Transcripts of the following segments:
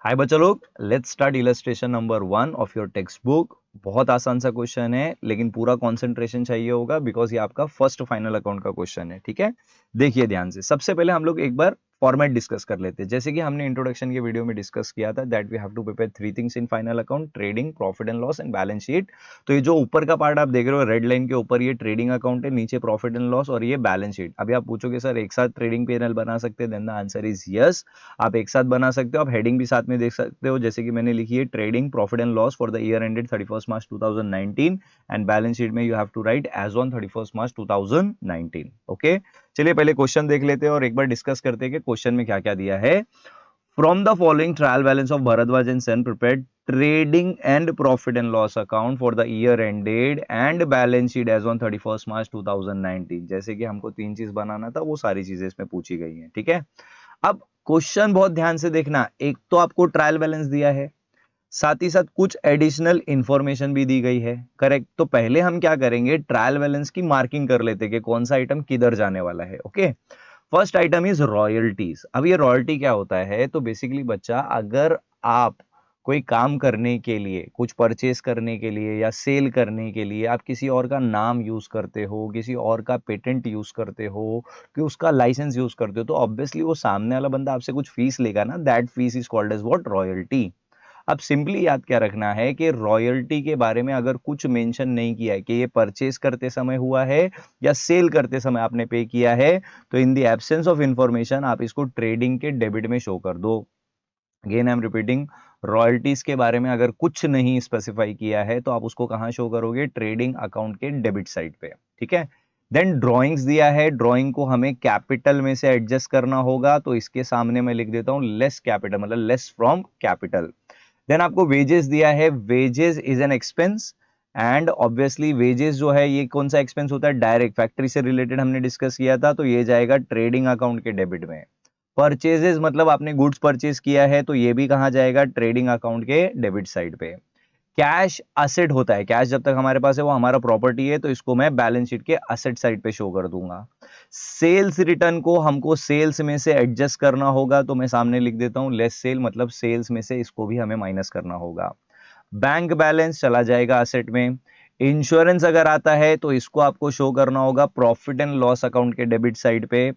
हाय बच्चा लोग, let's start illustration number 1 of your text book. बहुत आसान सा क्वेश्चन है, लेकिन पूरा कंसंट्रेशन चाहिए होगा बिकॉज ये आपका फर्स्ट फाइनल अकाउंट का क्वेश्चन है। ठीक है, देखिए ध्यान से। सबसे पहले हम लोग एक बार फॉर्मेट डिस्कस कर लेते हैं। जैसे कि हमने इंट्रोडक्शन के वीडियो में डिस्कस किया था that we have to prepare three things in final account: trading, profit and loss and balance sheet. तो ये जो ऊपर का पार्ट आप देख रहे हो रेड लाइन के ऊपर, ये ट्रेडिंग अकाउंट है, नीचे प्रॉफिट एंड लॉस और ये बैलेंस शीट। अभी आप पूछोगे सर एक साथ ट्रेडिंग पीएनएल बना सकते हैं? Then the answer is yes, आप एक साथ बना सकते हो। आप हेडिंग भी साथ में देख सकते हो, जैसे कि मैंने लिखी है trading profit and loss for the year ended 31 March 2019 and balance sheet में you have to write as on 31 March 2019। Okay, चलिए पहले क्वेश्चन देख लेते हैं और एक बार डिस्कस करते हैं कि क्वेश्चन में क्या क्या दिया है। From the following trial balance of Bharadwaj and son prepared trading and profit and loss account for the year ended and balance sheet as on 31 March 2019। जैसे कि हमको तीन चीज बनाना था, वो सारी चीजें इसमें पूछी गई हैं। ठीक है, अब क्वेश्चन बहुत ध्यान से देखना। एक तो आपको ट्रायल बैलेंस दिया है, साथ ही साथ कुछ एडिशनल इंफॉर्मेशन भी दी गई है। करेक्ट, तो पहले हम क्या करेंगे, ट्रायल बैलेंस की मार्किंग कर लेते कि कौन सा आइटम किधर जाने वाला है। Okay, first item is royalties. अब ये रॉयल्टी क्या होता है, तो बेसिकली बच्चा, अगर आप कोई काम करने के लिए, कुछ परचेस करने के लिए या सेल करने के लिए आप किसी और का नाम यूज करते हो, किसी और का पेटेंट यूज करते हो, कि उसका लाइसेंस यूज करते हो, तो ऑब्वियसली वो सामने वाला बंदा आपसे कुछ फीस लेगा ना। That fees is called as what, royalty. अब सिंपली याद क्या रखना है कि रॉयल्टी के बारे में अगर कुछ मेंशन नहीं किया है कि ये परचेस करते समय हुआ है या सेल करते समय आपने पे किया है, तो in the absence of information आप इसको ट्रेडिंग के डेबिट में शो कर दो। Again I am repeating, royalties के बारे में अगर कुछ नहीं स्पेसिफाई किया है तो आप उसको कहां शो करोगे, ट्रेडिंग अकाउंट के डेबिट साइड पे। ठीक है, देन ड्रॉइंग्स दिया है, ड्रॉइंग को हमें कैपिटल में से एडजस्ट करना होगा, तो इसके सामने मैं लिख देता हूं लेस कैपिटल, मतलब लेस फ्रॉम कैपिटल। देन आपको वेजेस दिया है, wages is an expense and obviously wages जो है ये कौन सा एक्सपेंस होता है, डायरेक्ट फैक्ट्री से रिलेटेड हमने डिस्कस किया था, तो ये जाएगा ट्रेडिंग अकाउंट के डेबिट में। परचेजेस मतलब आपने गुड्स परचेज किया है, तो ये भी कहां जाएगा, ट्रेडिंग अकाउंट के डेबिट साइड पे। कैश असेट होता है, कैश जब तक हमारे पास है वो हमारा प्रॉपर्टी है, तो इसको मैं बैलेंस शीट के असेट साइड पे शो कर दूंगा। सेल्स रिटर्न को हमको सेल्स में से एडजस्ट करना होगा, तो मैं सामने लिख देता हूं लेस सेल, मतलब सेल्स में से इसको भी हमें माइनस करना होगा। बैंक बैलेंस चला जाएगा असेट में। इंश्योरेंस अगर आता है तो इसको आपको शो करना होगा प्रॉफिट एंड लॉस अकाउंट के डेबिट साइड पे।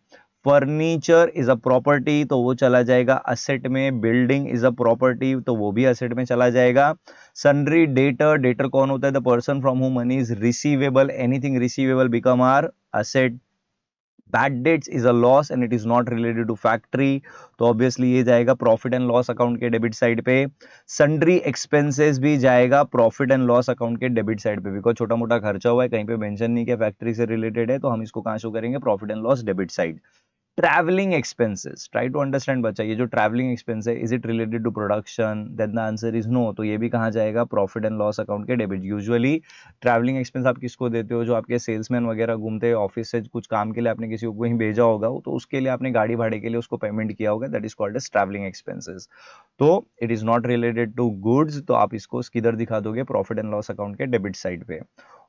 फर्नीचर इज अ प्रॉपर्टी, तो वो चला जाएगा असेट में। बिल्डिंग इज अ प्रॉपर्टी, तो वो भी असेट में चला जाएगा। सन्ड्री डेटर, डेटर कौन होता है, the person from whom money is receivable, anything receivable become are asset. Bad debts is a loss and it is not related to factory, तो ऑब्वियसली ये जाएगा प्रॉफिट एंड लॉस अकाउंट के debit side पे। Sundry expenses भी जाएगा profit and loss account के debit side पे, because छोटा मोटा खर्चा हुआ है, कहीं पे मेंशन नहीं किया फैक्ट्री से रिलेटेड है, तो हम इसको कहां शो करेंगे, profit and loss debit side. Travelling expenses, try to understand बच्चा, ये जो ट्रैवलिंग एक्सपेंस है is it related to production, then the answer is no, तो ये भी कहां जाएगा, प्रॉफिट एंड लॉस अकाउंट के डेबिट। यूजुअली ट्रैवलिंग एक्सपेंस आप किसको देते हो, जो आपके सेल्समैन वगैरह घूमते हैं, ऑफिस से कुछ काम के लिए आपने किसी को कहीं भेजा होगा, तो उसके लिए आपने गाड़ी भाड़े के लिए उसको पेमेंट किया होगा, that is called as travelling expenses. तो it is not related to goods, तो आप इसको किधर दिखा दोगे, प्रॉफिट एंड लॉस अकाउंट के डेबिट साइड पे।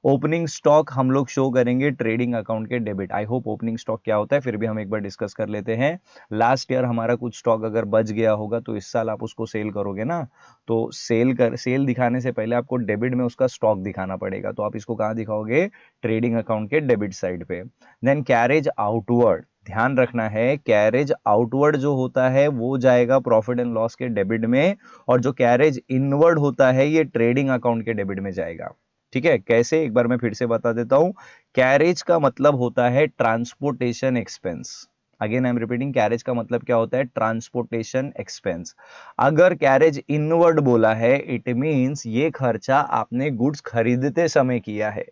ओपनिंग स्टॉक हम लोग शो करेंगे ट्रेडिंग अकाउंट के debit. I hope opening stock क्या होता है फिर भी हम एक बार डिस्कस कर लेते हैं। लास्ट ईयर हमारा कुछ स्टॉक अगर बच गया होगा, तो इस साल आप उसको सेल करोगे ना, तो सेल दिखाने से पहले आपको डेबिट में उसका स्टॉक दिखाना पड़ेगा, तो आप इसको कहां दिखाओगे, ट्रेडिंग अकाउंट के डेबिट साइड पे। देन कैरेज आउटवर्ड, ध्यान रखना है, कैरेज आउटवर्ड जो होता है वो जाएगा प्रॉफिट एंड लॉस के डेबिट में, और जो कैरेज इनवर्ड होता है ये ट्रेडिंग अकाउंट के डेबिट में जाएगा। ठीक है, कैसे, एक बार मैं फिर से बता देता हूं। कैरेज का मतलब होता है transportation expense. Again I am repeating, carriage का मतलब क्या होता है, ट्रांसपोर्टेशन एक्सपेंस। अगर कैरेज इनवर्ड बोला है, इट मींस ये खर्चा आपने गुड्स खरीदते समय किया है।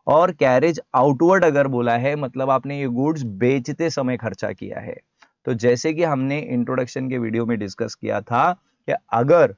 और कैरेज आउटवर्ड अगर बोला है, मतलब आपने ये गुड्स बेचते समय खर्चा किया है। तो जैसे कि हमने इंट्रोडक्शन के वीडियो में डिस्कस किया था कि अगर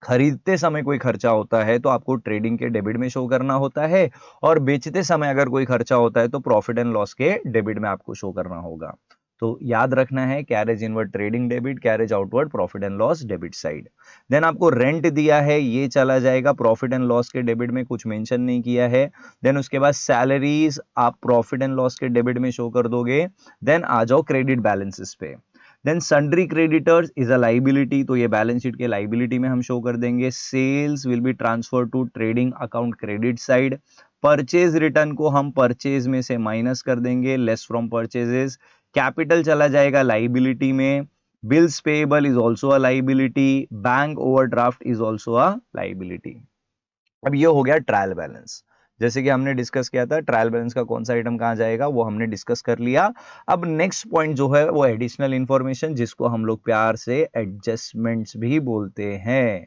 खरीदते समय कोई खर्चा होता है तो आपको ट्रेडिंग के डेबिट में शो करना होता है, और बेचते समय अगर कोई खर्चा होता है तो प्रॉफिट एंड लॉस के डेबिट में आपको शो करना होगा। तो याद रखना है, carriage inward trading debit, carriage outward profit and loss debit side. Then आपको रेंट दिया है, ये चला जाएगा प्रॉफिट एंड लॉस के डेबिट में, कुछ मेंशन नहीं किया है। देन उसके बाद सैलरीज आप प्रॉफिट एंड लॉस के डेबिट में शो कर दोगे। देन आ जाओ क्रेडिट बैलेंसेस पे। Then sundry creditors is a liability, तो ये बैलेंस शीट के लाइबिलिटी में हम शो कर देंगे। Sales will be transfer to trading account credit side. Purchase return को हम परचेज में से माइनस कर देंगे, लेस फ्रॉम परचेजेस। कैपिटल चला जाएगा लाइबिलिटी में। Bills payable is also a liability. Bank overdraft is also a liability. अब ये हो गया ट्रायल बैलेंस। जैसे कि हमने डिस्कस किया था ट्रायल बैलेंस का कौन सा आइटम कहां जाएगा वो हमने डिस्कस कर लिया। अब नेक्स्ट पॉइंट जो है वो एडिशनल इंफॉर्मेशन, जिसको हम लोग प्यार से एडजस्टमेंट्स भी बोलते हैं।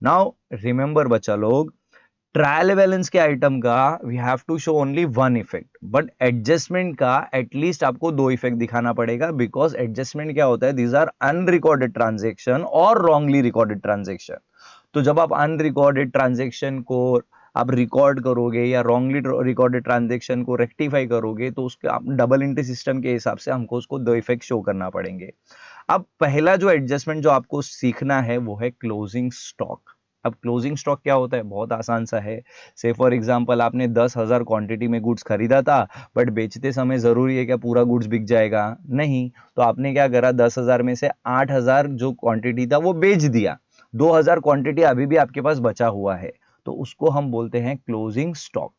नाउ रिमेंबर बच्चा लोग, ट्रायल बैलेंस के आइटम का we have to show only one effect, but adjustment का एटलीस्ट आपको दो इफेक्ट दिखाना पड़ेगा, बिकॉज एडजस्टमेंट क्या होता है, दीज आर अनरिकॉर्डेड ट्रांजेक्शन और रॉन्गली रिकॉर्डेड ट्रांजेक्शन। तो जब आप अनरिकॉर्डेड ट्रांजेक्शन को आप रिकॉर्ड करोगे या रॉन्गली रिकॉर्डेड ट्रांजेक्शन को रेक्टिफाई करोगे, तो उसके डबल एंट्री सिस्टम के हिसाब से हमको उसको दो इफेक्ट शो करना पड़ेंगे। अब पहला जो एडजस्टमेंट जो आपको सीखना है वो है क्लोजिंग स्टॉक। अब क्लोजिंग स्टॉक क्या होता है, बहुत आसान सा है। से फॉर एग्जांपल आपने 10,000 क्वांटिटी में गुड्स खरीदा था, बट बेचते समय जरूरी है क्या पूरा गुड्स बिक जाएगा? नहीं। तो आपने क्या करा, 10,000 में से 8,000 जो क्वांटिटी था वो बेच दिया, 2,000 क्वांटिटी अभी भी आपके पास बचा हुआ है, तो उसको हम बोलते हैं क्लोजिंग स्टॉक।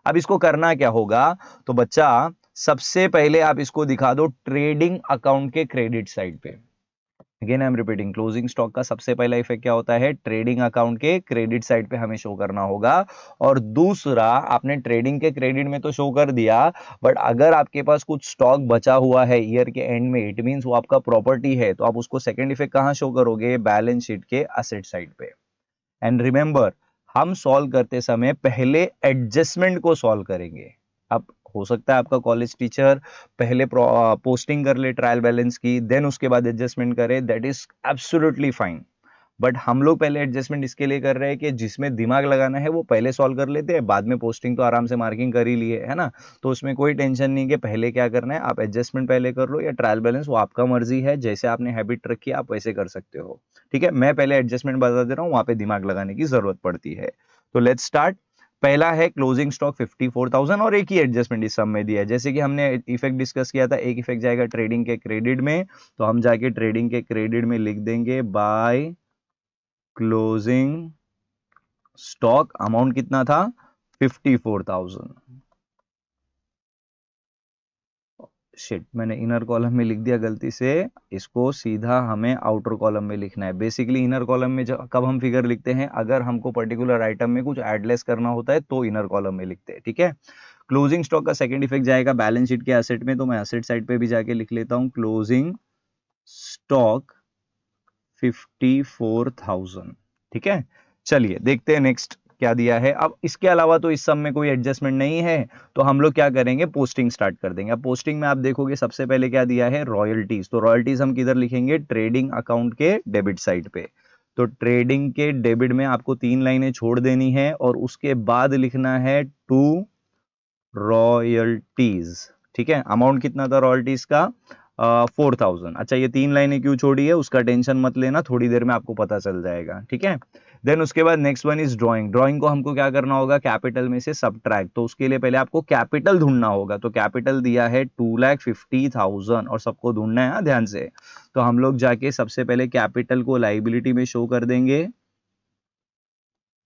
अब इसको करना क्या होगा, तो बच्चा सबसे पहले आप इसको दिखा दो ट्रेडिंग अकाउंट के क्रेडिट साइड पे। Again I am repeating, closing stock का सबसे पहला इफेक्ट क्या होता है, ट्रेडिंग अकाउंट के क्रेडिट साइड पे हमें शो करना होगा। और दूसरा, आपने ट्रेडिंग के क्रेडिट में तो शो कर दिया, बट अगर आपके पास कुछ स्टॉक बचा हुआ है ईयर के एंड में, इट मींस वो आपका प्रॉपर्टी है, तो आप उसको सेकंड इफेक्ट कहां शो करोगे, बैलेंस शीट के असेट साइड पे। एंड रिमेंबर, हम सॉल्व करते समय पहले एडजस्टमेंट को सॉल्व करेंगे। अब हो सकता है आपका कॉलेज टीचर पहले पोस्टिंग कर ले ट्रायल बैलेंस की, देन उसके बाद एडजस्टमेंट करे, that is absolutely fine. But हम लोग पहले एडजस्टमेंट इसके लिए कर रहे हैं कि जिसमें दिमाग लगाना है वो पहले सॉल्व कर लेते हैं, बाद में पोस्टिंग तो आराम से मार्किंग कर ही लिए है ना। तो उसमें कोई टेंशन नहीं कि पहले क्या करना है, आप एडजस्टमेंट पहले कर लो या ट्रायल बैलेंस, वो आपका मर्जी है, जैसे आपने हैबिट रखी है आप वैसे कर सकते हो। ठीक है, मैं पहले एडजस्टमेंट बता दे रहा हूं, वहां पे दिमाग लगाने की जरूरत पड़ती है। तो लेट्स स्टार्ट। पहला है क्लोजिंग स्टॉक 54,000 और एक ही एडजस्टमेंट इस सब में दिया है। जैसे कि हमने इफेक्ट डिस्कस किया था, एक इफेक्ट जाएगा ट्रेडिंग के क्रेडिट में, तो हम जाके ट्रेडिंग के क्रेडिट में लिख देंगे बाय क्लोजिंग स्टॉक। अमाउंट कितना था, 54,000। शिट, मैंने इनर कॉलम में लिख दिया गलती से, इसको सीधा हमें आउटर कॉलम में लिखना है। बेसिकली इनर कॉलम में कब हम फिगर लिखते हैं, अगर हमको पर्टिकुलर आइटम में कुछ एडलेस करना होता है तो इनर कॉलम में लिखते हैं। ठीक है, क्लोजिंग स्टॉक का सेकंड इफेक्ट जाएगा बैलेंस शीट के एसेट में, तो मैं एसेट साइड पे भी जाके लिख लेता हूं क्लोजिंग स्टॉक 54,000। ठीक है, चलिए देखते हैं नेक्स्ट क्या दिया है। अब इसके अलावा तो इस सब में कोई एडजस्टमेंट नहीं है, तो हम लोग क्या करेंगे, पोस्टिंग स्टार्ट कर देंगे। अब पोस्टिंग में आप देखोगे सबसे पहले क्या दिया है, रॉयल्टीज। तो रॉयल्टीज हम किधर लिखेंगे, ट्रेडिंग अकाउंट के डेबिट साइड पे। तो ट्रेडिंग के डेबिट में आपको 3 लाइनें छोड़ देनी है और उसके बाद लिखना है टू रॉयल्टीज। ठीक है, अमाउंट कितना था रॉयल्टीज का, 4,000। अच्छा, ये 3 लाइनें क्यों छोड़ी है उसका टेंशन मत लेना, थोड़ी देर में आपको पता चल जाएगा। ठीक है, देन उसके बाद next one is drawing. Drawing को हमको क्या करना होगा, कैपिटल में से सबट्रैक्ट। तो उसके लिए पहले आपको कैपिटल ढूंढना होगा। तो कैपिटल दिया है 2,50,000 और सबको ढूंढना है ध्यान से। तो हम लोग जाके सबसे पहले कैपिटल को लाइबिलिटी में शो कर देंगे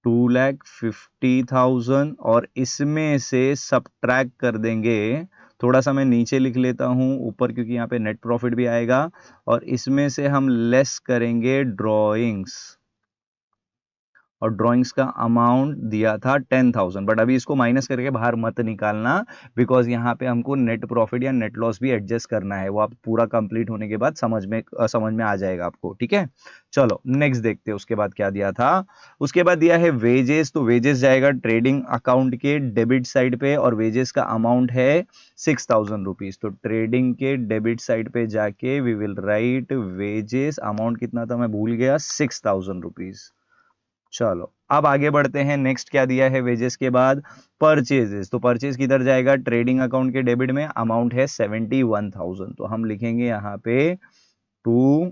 2,50,000 और इसमें से सबट्रैक्ट कर देंगे, थोड़ा सा मैं नीचे लिख लेता हूं ऊपर क्योंकि यहाँ पे नेट प्रॉफिट भी आएगा, और इसमें से हम लेस करेंगे ड्रॉइंग्स, और ड्राइंग्स का अमाउंट दिया था 10,000। बट अभी इसको माइनस करके बाहर मत निकालना, बिकॉज यहाँ पे हमको नेट प्रॉफिट या नेट लॉस भी एडजस्ट करना है, वो आप पूरा कंप्लीट होने के बाद समझ में आ जाएगा आपको। ठीक है, चलो नेक्स्ट देखते हैं उसके बाद क्या दिया था। उसके बाद दिया है वेजेस। तो वेजेस जाएगा ट्रेडिंग अकाउंट के डेबिट साइड पे और वेजेस का अमाउंट है 6,000 रुपीज। तो ट्रेडिंग के डेबिट साइड पे जाके we will write wages, amount कितना था मैं भूल गया, 6,000 रुपीज। चलो अब आगे बढ़ते हैं, नेक्स्ट क्या दिया है वेजेस के बाद, परचेजेस। तो परचेज किधर जाएगा, ट्रेडिंग अकाउंट के डेबिट में, अमाउंट है 71,000। तो हम लिखेंगे यहाँ पे टू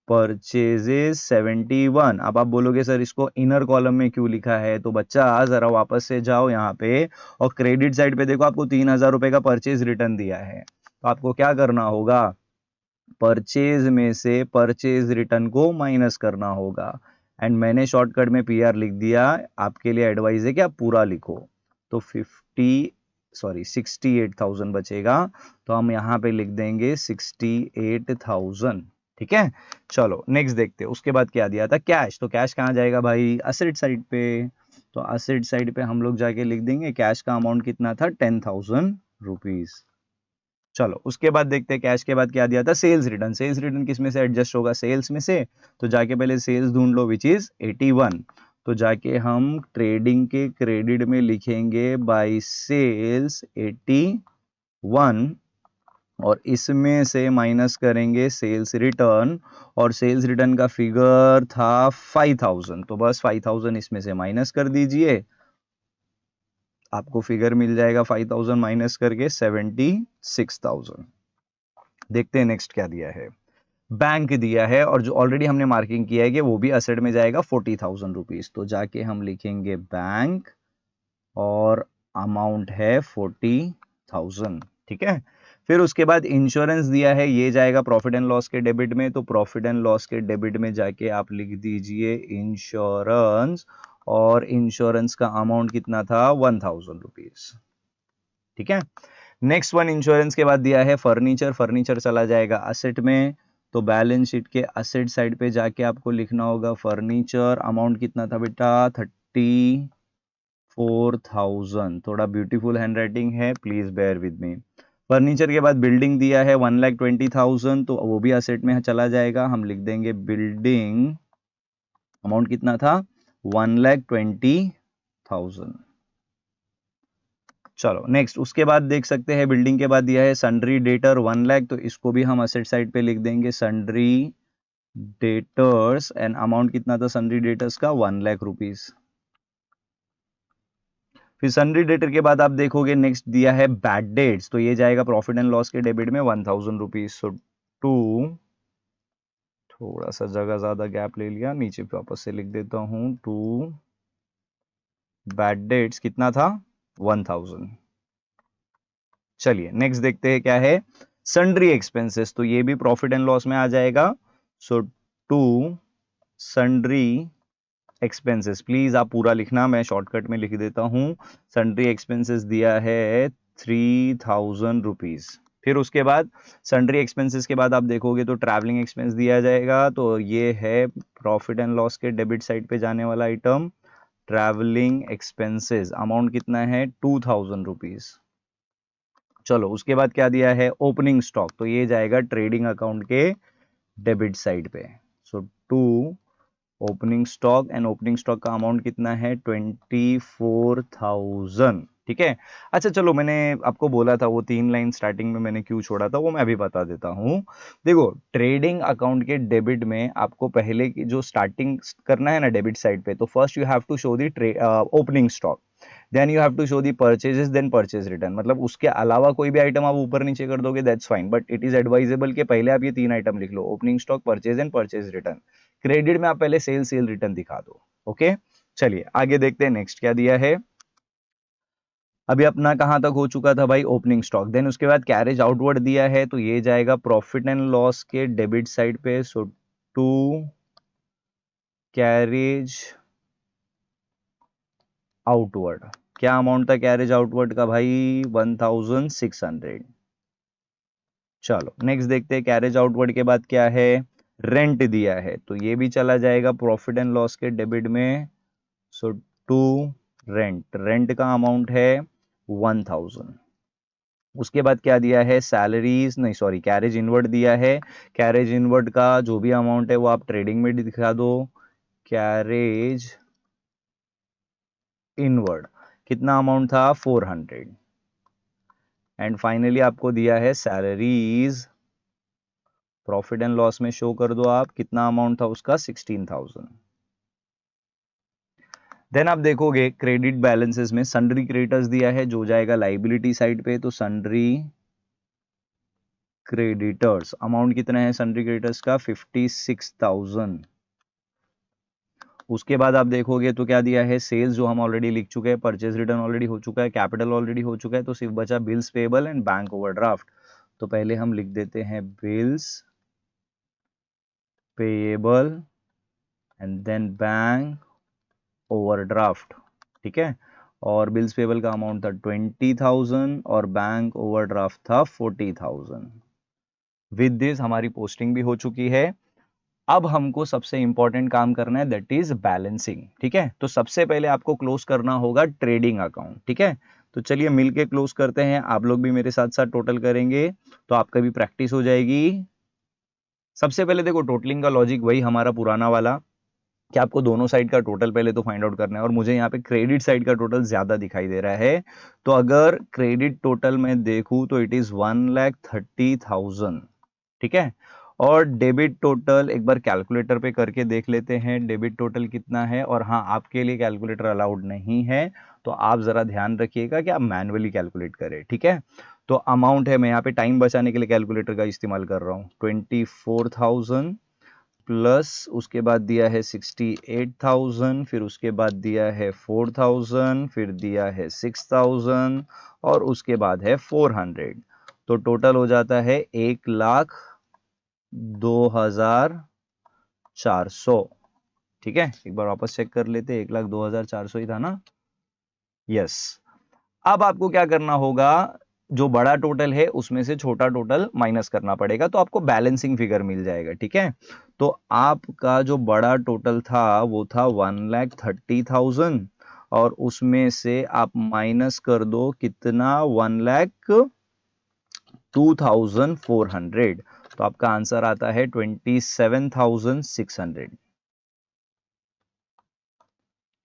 परचेजेस 71। अब आप बोलोगे सर इसको इनर कॉलम में क्यों लिखा है, तो बच्चा जरा वापस से जाओ यहाँ पे और क्रेडिट साइड पे देखो, आपको 3,000 रुपए का परचेज रिटर्न दिया है। तो आपको क्या करना होगा, परचेज में से परचेज रिटर्न को माइनस करना होगा। एंड मैंने शॉर्टकट में पीआर लिख दिया, आपके लिए एडवाइस है कि आप पूरा लिखो। तो 68,000 बचेगा, तो हम यहाँ पे लिख देंगे 68,000। ठीक है, चलो नेक्स्ट देखते हैं। उसके बाद क्या दिया था, कैश। तो कैश कहाँ जाएगा भाई, असेट साइड पे। तो असेट साइड पे हम लोग जाके लिख देंगे कैश का अमाउंट कितना था, 10,000 रुपीज। चलो उसके बाद देखते हैं कैश के बाद क्या दिया था, सेल्स रिटर्न। सेल्स रिटर्न किस में से एडजस्ट होगा, सेल्स में से। तो जाके पहले सेल्स ढूंढ लो, विच इज 81। तो जाके हम ट्रेडिंग के क्रेडिट में लिखेंगे बाय सेल्स 81, और इसमें से माइनस करेंगे सेल्स रिटर्न, और सेल्स रिटर्न का फिगर था 5,000। तो बस 5,000 इसमें से माइनस कर दीजिए, आपको फिगर मिल जाएगा 5,000 माइनस करके 76,000। देखते हैं नेक्स्ट क्या दिया है। बैंक दिया है, और जो ऑलरेडी हमने मार्किंग किया है कि वो भी असेट में जाएगा 40,000 रुपीज। तो जाके हम लिखेंगे बैंक, और अमाउंट है 40,000। ठीक है, फिर उसके बाद इंश्योरेंस दिया है, ये जाएगा प्रॉफिट एंड लॉस के डेबिट में। तो प्रॉफिट एंड लॉस के डेबिट में जाके आप लिख दीजिए इंश्योरेंस, और इंश्योरेंस का अमाउंट कितना था, 1,000 रुपीज। ठीक है, नेक्स्ट वन इंश्योरेंस के बाद दिया है फर्नीचर। फर्नीचर चला जाएगा असेट में। तो बैलेंस शीट के असेट साइड पे जाके आपको लिखना होगा फर्नीचर, अमाउंट कितना था बेटा, 34,000। थोड़ा ब्यूटीफुल हैंडराइटिंग है, please bear with me. Furniture के बाद बिल्डिंग दिया है 1,20,000, तो वो भी असेट में चला जाएगा। हम लिख देंगे बिल्डिंग, अमाउंट कितना था, 1,20,000। चलो नेक्स्ट, उसके बाद देख सकते हैं बिल्डिंग के बाद दिया है सन्ड्री डेटर 1 लाख। तो इसको भी हम असेट साइड पे लिख देंगे सन्ड्री डेटर्स, एंड अमाउंट कितना था सन्ड्री डेटर्स का, 1 लाख रुपीज। फिर सन्ड्री डेटर के बाद आप देखोगे नेक्स्ट दिया है बैड डेट्स। तो ये जाएगा प्रॉफिट एंड लॉस के डेबिट में 1,000 रुपीज। सो टू, थोड़ा सा जगह ज्यादा गैप ले लिया, नीचे वापस से लिख देता हूं, टू बैड डेट्स कितना था, 1,000। चलिए नेक्स्ट देखते हैं क्या है, सन्ड्री एक्सपेंसेस। तो ये भी प्रॉफिट एंड लॉस में आ जाएगा। सो टू सन्ड्री एक्सपेंसेस, प्लीज आप पूरा लिखना, मैं शॉर्टकट में लिख देता हूं। सन्ड्री एक्सपेंसेस दिया है 3,000 रुपीज। फिर उसके बाद सन्ड्री एक्सपेंसेस के बाद आप देखोगे तो ट्रैवलिंग एक्सपेंस दिया जाएगा। तो ये है प्रॉफिट एंड लॉस के डेबिट साइड पे जाने वाला आइटम, ट्रैवलिंग एक्सपेंसेस, अमाउंट कितना है, 2,000 रुपीज। चलो उसके बाद क्या दिया है, ओपनिंग स्टॉक। तो ये जाएगा ट्रेडिंग अकाउंट के डेबिट साइड पे। So to opening stock, and opening stock का अमाउंट कितना है, 24,000। ठीक है, अच्छा चलो, मैंने आपको बोला था वो 3 लाइन स्टार्टिंग में मैंने क्यों छोड़ा था, वो मैं अभी बता देता हूं। देखो, ट्रेडिंग अकाउंट के डेबिट में आपको पहले की जो स्टार्टिंग करना है ना डेबिट साइड पे, तो first you have to show the opening stock, then you have to show the purchases, then purchase return. मतलब उसके अलावा कोई भी आइटम आप ऊपर नीचे कर दोगे that's fine, but it is advisable कि पहले आप ये 3 आइटम लिख लो, opening stock, purchase and purchase return. Credit में आप पहले सेल रिटर्न दिखा दो। ओके, चलिए आगे देखते हैं नेक्स्ट क्या दिया है। अभी अपना कहां तक हो चुका था भाई, ओपनिंग स्टॉक। देन उसके बाद कैरेज आउटवर्ड दिया है, तो ये जाएगा प्रॉफिट एंड लॉस के डेबिट साइड पे। सो टू कैरेज आउटवर्ड, क्या अमाउंट था कैरेज आउटवर्ड का भाई, 1,600। चलो नेक्स्ट देखते हैं कैरेज आउटवर्ड के बाद क्या है, रेंट दिया है। तो ये भी चला जाएगा प्रॉफिट एंड लॉस के डेबिट में। सो टू रेंट, रेंट का अमाउंट है 1,000। उसके बाद क्या दिया है, सैलरीज, नहीं सॉरी, कैरेज इनवर्ड दिया है। कैरेज इनवर्ड का जो भी अमाउंट है वो आप ट्रेडिंग में दिखा दो, कैरेज इनवर्ड कितना अमाउंट था, 400। एंड फाइनली आपको दिया है सैलरीज, प्रॉफिट एंड लॉस में शो कर दो आप, कितना अमाउंट था उसका, 16,000। देन आप देखोगे क्रेडिट बैलेंसेस में सन्ड्री क्रेडिटर्स दिया है, जो जाएगा लाइबिलिटी साइड पे। तो सन्ड्री क्रेडिटर्स, अमाउंट कितना है सन्ड्री क्रेडिटर्स का, 56,000। उसके बाद आप देखोगे तो क्या दिया है, सेल्स जो हम ऑलरेडी लिख चुके हैं, परचेज रिटर्न ऑलरेडी हो चुका है, कैपिटल ऑलरेडी हो चुका है, तो सिर्फ बचा bills payable and bank overdraft. तो पहले हम लिख देते हैं bills payable and then bank overdraft, ठीक है। और बिल्स पेबल का अमाउंट था 20,000 और बैंक ओवरड्राफ्ट था 40,000। विद दिस हमारी पोस्टिंग भी हो चुकी है। अब हमको सबसे इंपॉर्टेंट काम करना है, दैट इज बैलेंसिंग, ठीक है। तो सबसे पहले आपको क्लोज करना होगा ट्रेडिंग अकाउंट, ठीक है। तो चलिए मिलके क्लोज करते हैं, आप लोग भी मेरे साथ साथ टोटल करेंगे तो आपका भी प्रैक्टिस हो जाएगी। सबसे पहले देखो टोटलिंग का लॉजिक वही हमारा पुराना वाला कि आपको दोनों साइड का टोटल पहले तो फाइंड आउट करना है, और मुझे यहाँ पे क्रेडिट साइड का टोटल ज्यादा दिखाई दे रहा है। तो अगर क्रेडिट टोटल में देखूं तो इट इज 1,30,000, ठीक है। और डेबिट टोटल एक बार कैलकुलेटर पे करके देख लेते हैं डेबिट टोटल कितना है। और हाँ, आपके लिए कैलकुलेटर अलाउड नहीं है, तो आप जरा ध्यान रखिएगा कि आप मैन्युअली कैलकुलेट करें, ठीक है। तो अमाउंट है, मैं यहाँ पे टाइम बचाने के लिए कैलकुलेटर का इस्तेमाल कर रहा हूँ, 24,000 प्लस उसके बाद दिया है 68,000, फिर उसके बाद दिया है 4,000, फिर दिया है 6,000 और उसके बाद है 400। तो टोटल हो जाता है 1,02,400, ठीक है। एक बार वापस चेक कर लेते, 1,02,400 ही था ना, यस। अब आपको क्या करना होगा, जो बड़ा टोटल है उसमें से छोटा टोटल माइनस करना पड़ेगा, तो आपको बैलेंसिंग फिगर मिल जाएगा, ठीक है। तो आपका जो बड़ा टोटल था वो था 1,30,000 और उसमें से आप माइनस कर दो कितना, 1,02,400। तो आपका आंसर आता है 27,600,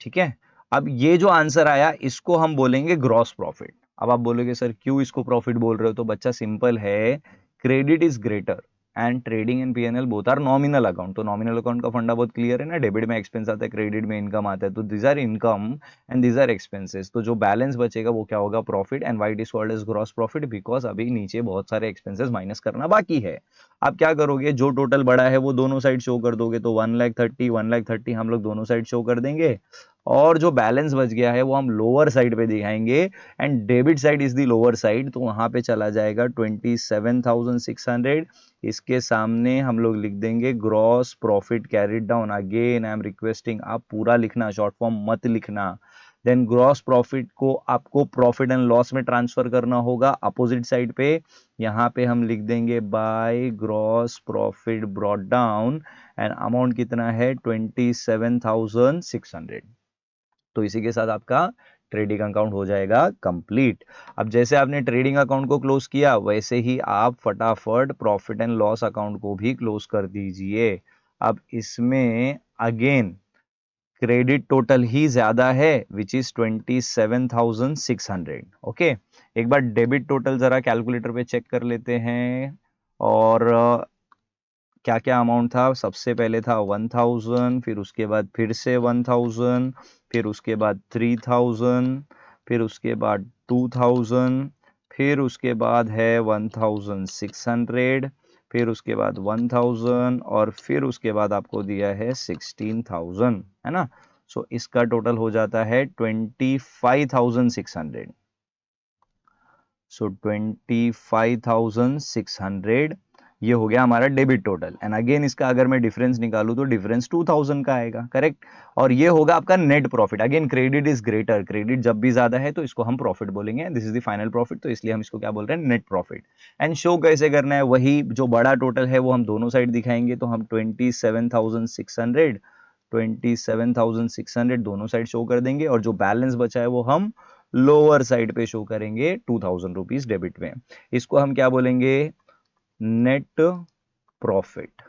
ठीक है। अब ये जो आंसर आया इसको हम बोलेंगे ग्रॉस प्रॉफिट। अब आप बोलोगे सर क्यों इसको प्रॉफिट बोल रहे हो, तो बच्चा सिंपल है, credit is greater and trading and PNL both are nominal account. तो नॉमिनल अकाउंट का फंडा बहुत क्लियर है ना, डेबिट में एक्सपेंस आता है, क्रेडिट में इनकम आता है, तो this are income and this are expenses. तो जो बैलेंस बचेगा वो क्या होगा, profit. And why it is called as gross profit, because अभी नीचे बहुत सारे एक्सपेंसेस माइनस करना बाकी है। आप क्या करोगे, जो टोटल बड़ा है वो दोनों साइड शो कर दोगे, तो 1,30,000 हम लोग दोनों साइड शो कर देंगे, और जो बैलेंस बच गया है वो हम लोअर साइड पे दिखाएंगे, and debit side is the lower side, तो वहां पे चला जाएगा 27,600। इसके सामने हम लोग लिख देंगे gross profit carried down. Again I am requesting, आप पूरा लिखना, शॉर्ट फॉर्म मत लिखना। देन ग्रॉस प्रॉफिट को आपको प्रॉफिट एंड लॉस में ट्रांसफर करना होगा अपोजिट साइड पे। यहां पे हम लिख देंगे by gross profit brought down, and amount कितना है 27,600। तो इसी के साथ आपका ट्रेडिंग अकाउंट हो जाएगा कंप्लीट। अब जैसे आपने ट्रेडिंग अकाउंट को क्लोज किया, वैसे ही आप फटाफट प्रॉफिट एंड लॉस अकाउंट को भी क्लोज कर दीजिए। अब इसमें अगेन क्रेडिट टोटल ही ज्यादा है, विच इज 27,600, ओके। एक बार डेबिट टोटल जरा कैलकुलेटर पे चेक कर लेते हैं। और क्या क्या अमाउंट था, सबसे पहले था 1,000, फिर उसके बाद फिर से 1,000, फिर उसके बाद 3,000, फिर उसके बाद 2,000, फिर उसके बाद है 1,600, फिर उसके बाद 1,000 और फिर उसके बाद आपको दिया है 16,000, है ना। सो इसका टोटल हो जाता है 25,600। सो 25,600 ये हो गया हमारा डेबिट टोटल। एंड अगेन इसका अगर मैं डिफरेंस निकालूं तो डिफरेंस 2,000 का आएगा, करेक्ट। और ये होगा आपका net profit. Again credit is greater, credit जब भी ज्यादा है तो इसको हम प्रॉफिट बोलेंगे, this is the final profit, तो इसलिए हम इसको क्या बोल रहे हैं, नेट प्रॉफिट। एंड शो कैसे करना है, वही जो बड़ा टोटल है वो हम दोनों साइड दिखाएंगे, तो हम 27,600 दोनों साइड शो कर देंगे, और जो बैलेंस बचा है वो हम लोअर साइड पे शो करेंगे 2,000 रुपीज डेबिट में। इसको हम क्या बोलेंगे, नेट प्रॉफिट।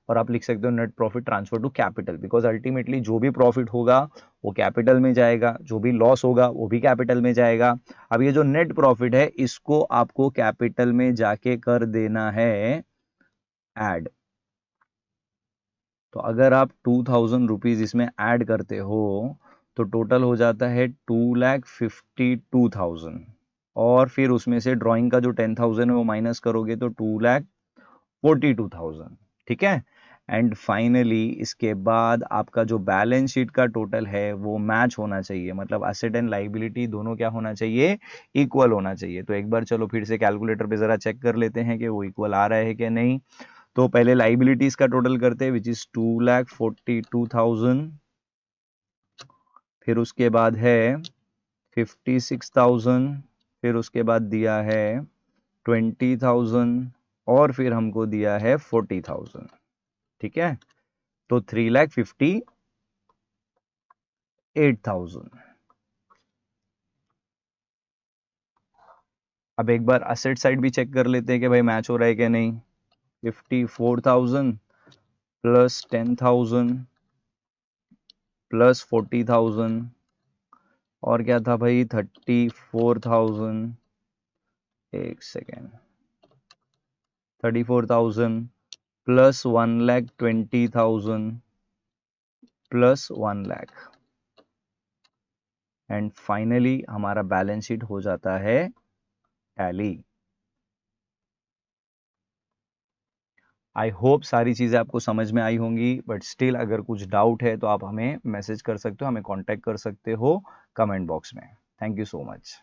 और आप लिख सकते हो net profit transfer to capital, because ultimately जो भी प्रॉफिट होगा वो कैपिटल में जाएगा, जो भी लॉस होगा वो भी कैपिटल में जाएगा। अब ये जो नेट प्रॉफिट है इसको आपको कैपिटल में जाके कर देना है ऐड। तो अगर आप 2,000 रुपीज इसमें ऐड करते हो तो टोटल हो जाता है 2,52,000, और फिर उसमें से ड्राइंग का जो 10,000 है वो माइनस करोगे तो 2,42,000, ठीक है। एंड फाइनली इसके बाद आपका जो बैलेंस शीट का टोटल है वो मैच होना चाहिए, मतलब एसेट एंड लाइबिलिटी दोनों क्या होना चाहिए, इक्वल होना चाहिए। तो एक बार चलो फिर से कैलकुलेटर पे जरा चेक कर लेते हैं कि वो इक्वल आ रहा है कि नहीं। तो पहले लाइबिलिटीज का टोटल करते हैं विच इज 2,42,000, फिर उसके बाद है 56,000, फिर उसके बाद दिया है 20,000 और फिर हमको दिया है 40,000। ठीक है, तो 3,58,000। अब एक बार असेट साइड भी चेक कर लेते हैं कि भाई मैच हो रहा है कि नहीं। 54,000 प्लस 10,000 प्लस 40,000 और क्या था भाई 34,000, एक second, 34,000 plus 1,20,000 plus 1 lakh and finally हमारा बैलेंस शीट हो जाता है टैली। आई होप सारी चीजें आपको समझ में आई होंगी, बट स्टिल अगर कुछ डाउट है तो आप हमें मैसेज कर सकते हो, हमें कांटेक्ट कर सकते हो कमेंट बॉक्स में। Thank you so much.